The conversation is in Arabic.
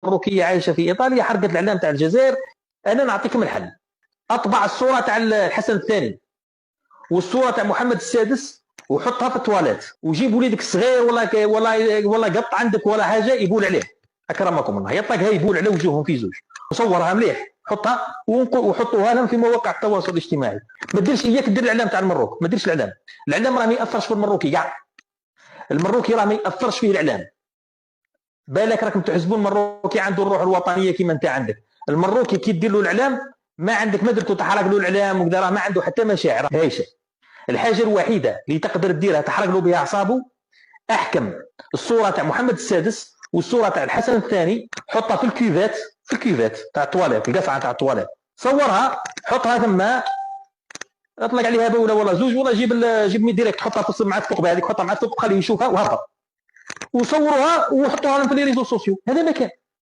مروكيه عايشه في ايطاليا حرقت الاعلام تاع الجزائر. انا نعطيكم الحل، اطبع الصوره تاع الحسن الثاني والصوره تاع محمد السادس وحطها في التواليت، وجيب وليدك الصغير ولا قط عندك ولا حاجه يبول عليه، اكرمكم الله، يطلقها يبول على وجوههم في زوج، وصورها مليح، حطها وحطوها لهم في مواقع التواصل الاجتماعي. ما ديرش اياك دير الاعلام تاع المروك، ما ديرش الاعلام راه ما ياثرش في المروكي كاع، المروكي راه ما ياثرش فيه الاعلام. بالك راكم تحسبون المروكي عنده الروح الوطنيه كيما انت عندك، المروكي كي دير له الاعلام ما عندك ما درتو تحرق له الاعلام وكذا، راه ما عنده حتى مشاعر. هايشه الحاجه الوحيده اللي تقدر ديرها تحرق له بها اعصابه، احكم الصوره تاع محمد السادس والصوره تاع الحسن الثاني، حطها في الكيفات تاع التواليت، القفعه تاع التواليت، صورها حطها ثم، اطلق عليها بوله ولا زوج، ولا جيب مي ديريكت حطها في مع الثقب هذيك، حطها مع الثقب خليه يشوفها وهبط، وصوروها وحطوها لهم في لي ريزو سوسيو. هذا ما كان.